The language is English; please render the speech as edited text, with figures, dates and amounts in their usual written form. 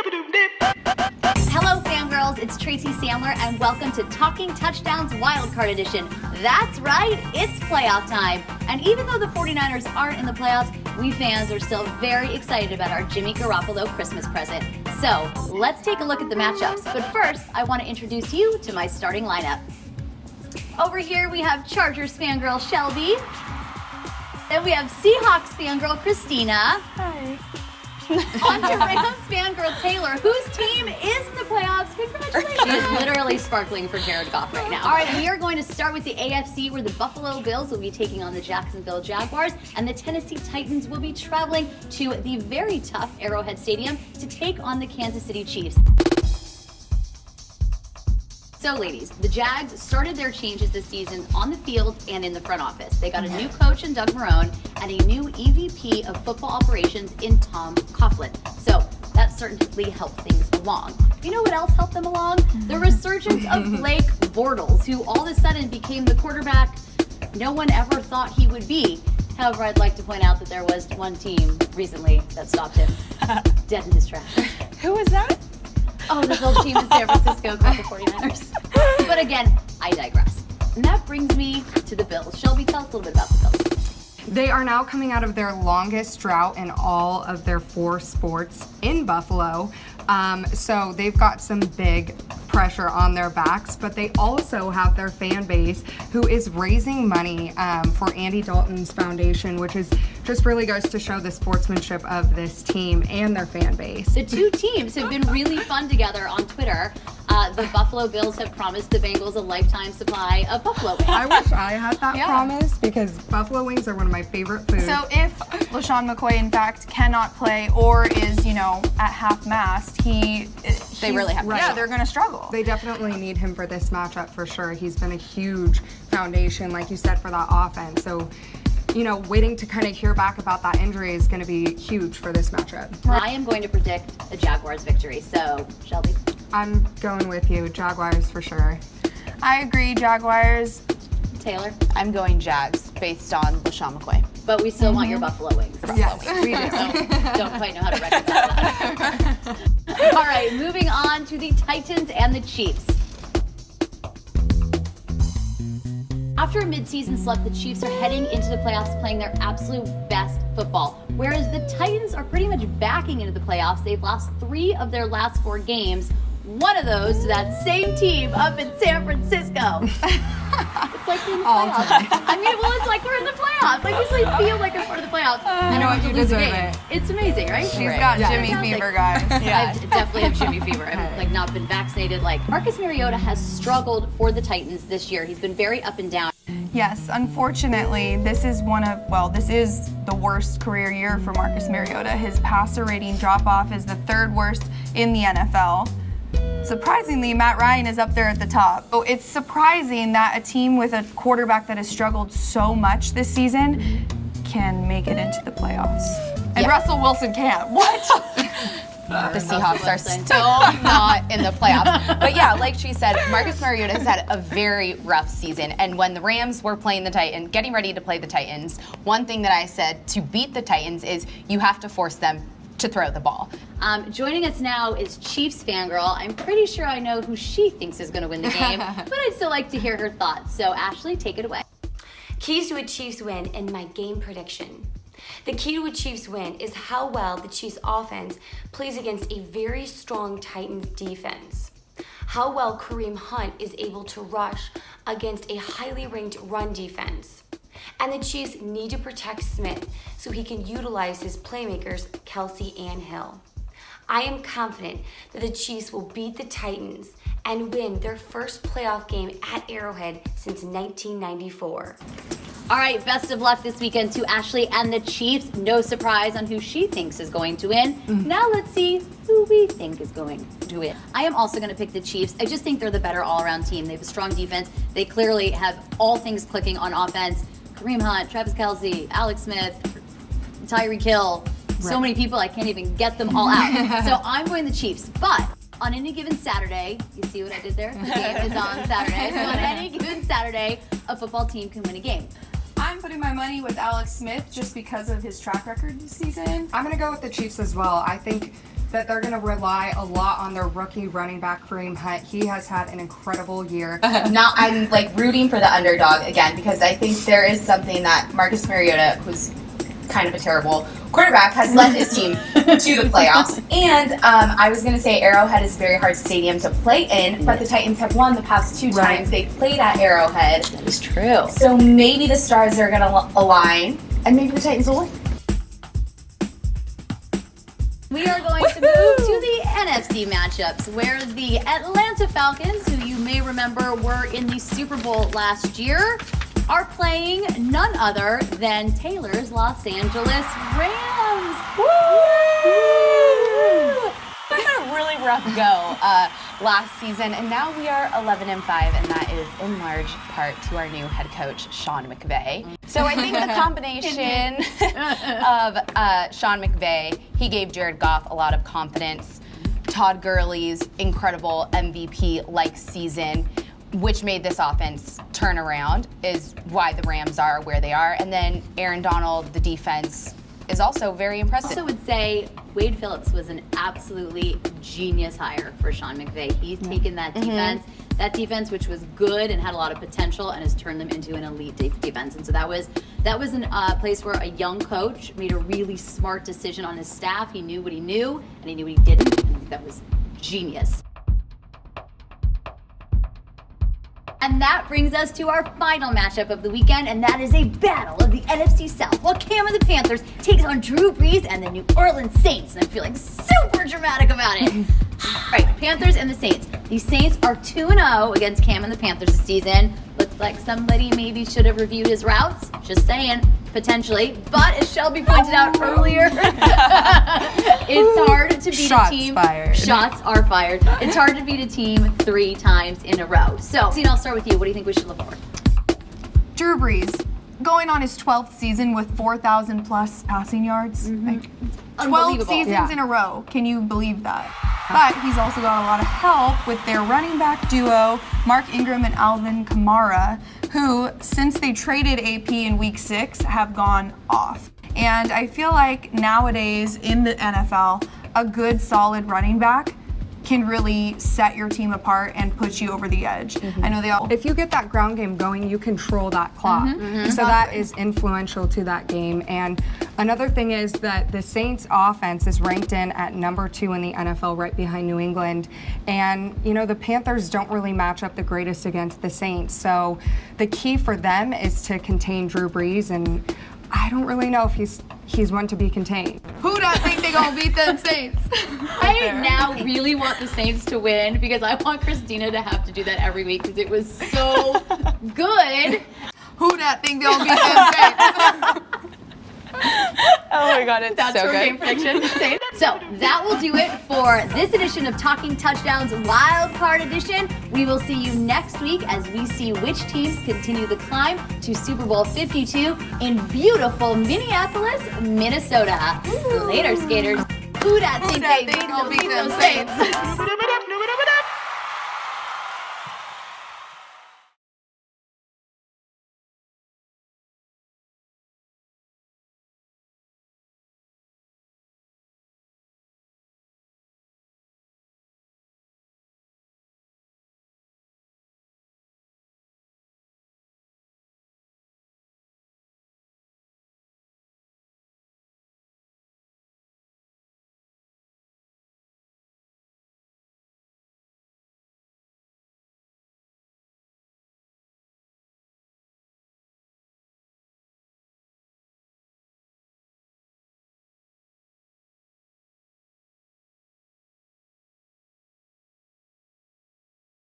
Hello, Fangirls. It's Tracy Sandler, and welcome to Talking Touchdowns Wildcard Edition. That's right, it's playoff time. And even though the 49ers aren't in the playoffs, we fans are still very excited about our Jimmy Garoppolo Christmas present. So let's take a look at the matchups. But first, I want to introduce you to my starting lineup. Over here, we have Chargers Fangirl Shelby. Then we have Seahawks Fangirl Christina. Hi. On to Rams Fangirl Taylor, whose team is in the playoffs. Congratulations. She is literally sparkling for Jared Goff right now. All right, we are going to start with the AFC, where the Buffalo Bills will be taking on the Jacksonville Jaguars, and the Tennessee Titans will be traveling to the very tough Arrowhead Stadium to take on the Kansas City Chiefs. So, ladies, the Jags started their changes this season on the field and in the front office. They got a new coach in Doug Marrone and a new EVP of football operations in Tom Coughlin. So that certainly helped things along. You know what else helped them along? The resurgence of Blake Bortles, who all of a sudden became the quarterback no one ever thought he would be. However, I'd like to point out that there was one team recently that stopped him dead in his tracks. Who was that? Oh, this little team in San Francisco called the 49ers. But again, I digress. And that brings me to the Bills. Shelby, tell us a little bit about the Bills. They are now coming out of their longest drought in all of their 4 sports in Buffalo. So they've got some big pressure on their backs, but they also have their fan base who is raising money for Andy Dalton's foundation, which is just really goes to show the sportsmanship of this team and their fan base. The two teams have been really fun together on Twitter. The Buffalo Bills have promised the Bengals a lifetime supply of buffalo wings. I wish I had that promise, because buffalo wings are one of my favorite foods. So if LaShawn McCoy, in fact, cannot play or is, at half-mast, They really have to. Yeah, they're going to struggle. They definitely need him for this matchup for sure. He's been a huge foundation, like you said, for that offense. So, waiting to kind of hear back about that injury is going to be huge for this matchup. I am going to predict a Jaguars victory. So, Shelby? I'm going with you. Jaguars for sure. I agree, Jaguars. Taylor? I'm going Jags based on LaShawn McCoy. But we still want your buffalo wings. Yes, we do. So don't quite know how to reconcile that. All right, moving on to the Titans and the Chiefs. After a midseason slump, the Chiefs are heading into the playoffs playing their absolute best football, whereas the Titans are pretty much backing into the playoffs. They've lost 3 of their last 4 games, one of those to that same team up in San Francisco. It's like we're in the playoffs. It's like we're in the playoffs. Like, we just feel like we're part of the playoffs. You know what, you deserve it. It's amazing, right? She's got Jimmy fever, guys. I definitely have Jimmy fever. I've not been vaccinated. Marcus Mariota has struggled for the Titans this year. He's been very up and down. Yes, unfortunately, this is the worst career year for Marcus Mariota. His passer rating drop-off is the 3rd worst in the NFL. Surprisingly, Matt Ryan is up there at the top. So it's surprising that a team with a quarterback that has struggled so much this season can make it into the playoffs. And Russell Wilson can't. What? The Seahawks are still not in the playoffs. But yeah, like she said, Marcus Mariota has had a very rough season. And when the Rams were playing the Titans, getting ready to play the Titans, one thing that I said to beat the Titans is you have to force them to throw the ball. Joining us now is Chiefs Fangirl. I'm pretty sure I know who she thinks is going to win the game, but I'd still like to hear her thoughts. So Ashley, take it away. Keys to a Chiefs win and my game prediction. The key to a Chiefs win is how well the Chiefs offense plays against a very strong Titans defense. How well Kareem Hunt is able to rush against a highly ranked run defense. And the Chiefs need to protect Smith so he can utilize his playmakers, Kelsey and Hill. I am confident that the Chiefs will beat the Titans and win their first playoff game at Arrowhead since 1994. All right, best of luck this weekend to Ashley and the Chiefs. No surprise on who she thinks is going to win. Now let's see who we think is going to win. I am also going to pick the Chiefs. I just think they're the better all-around team. They have a strong defense. They clearly have all things clicking on offense. Kareem Hunt, Travis Kelce, Alex Smith, Tyreek Hill. So many people, I can't even get them all out. So I'm going the Chiefs. But on any given Saturday, you see what I did there? The game is on Saturday. So on any given Saturday, a football team can win a game. I'm putting my money with Alex Smith just because of his track record this season. I'm going to go with the Chiefs as well. I think that they're going to rely a lot on their rookie running back Kareem Hunt. He has had an incredible year. I'm like rooting for the underdog again because I think there is something that Marcus Mariota, who's kind of a terrible quarterback, has led his team to the playoffs. And I was going to say Arrowhead is a very hard stadium to play in, but the Titans have won the past 2 times they played at Arrowhead. That is true. So maybe the stars are going to align, and maybe the Titans will win. We are going to move to the NFC matchups, where the Atlanta Falcons, who you may remember were in the Super Bowl last year, are playing none other than Taylor's Los Angeles Rams. Woo! We had a really rough go last season, and now we are 11-5, and that is in large part to our new head coach, Sean McVay. So I think the combination of Sean McVay, he gave Jared Goff a lot of confidence. Todd Gurley's incredible MVP-like season, which made this offense turn around, is why the Rams are where they are. And then Aaron Donald, the defense, is also very impressive. I also would say Wade Phillips was an absolutely genius hire for Sean McVay. He's taken that defense, which was good and had a lot of potential, and has turned them into an elite defense. And so that was a place where a young coach made a really smart decision on his staff. He knew what he knew, and he knew what he didn't. And I think that was genius. And that brings us to our final matchup of the weekend, and that is a battle of the NFC South, while Cam and the Panthers takes on Drew Brees and the New Orleans Saints. And I'm feeling super dramatic about it. All right, Panthers and the Saints. The Saints are 2-0 against Cam and the Panthers this season. Looks like somebody maybe should have reviewed his routes. Just saying, potentially. But as Shelby pointed out earlier, it's hard to beat a team. Shots are fired. It's hard to beat a team 3 times in a row. So, Christine, I'll start with you. What do you think we should look for? Drew Brees, going on his 12th season with 4,000 plus passing yards. Like, 12 seasons in a row. Can you believe that? But he's also got a lot of help with their running back duo, Mark Ingram and Alvin Kamara, who, since they traded AP in week 6, have gone off. And I feel like nowadays in the NFL, a good solid running back can really set your team apart and put you over the edge. I know they all. If you get that ground game going, you control that clock. So that is influential to that game. And another thing is that the Saints offense is ranked in at number 2 in the NFL, right behind New England. And, you know, the Panthers don't really match up the greatest against the Saints. So the key for them is to contain Drew Brees, and I don't really know if he's one to be contained. Who don't think they're gonna beat them Saints? I now really want the Saints to win because I want Christina to have to do that every week because it was so good. Who don't think they'll beat them Saints? Oh my God, it's That's so our good. game prediction. So that will do it for this edition of Talking Touchdowns Wild Card Edition. We will see you next week as we see which teams continue the climb to Super Bowl 52 in beautiful Minneapolis, Minnesota. Later, skaters. Who dat think they beat them Saints?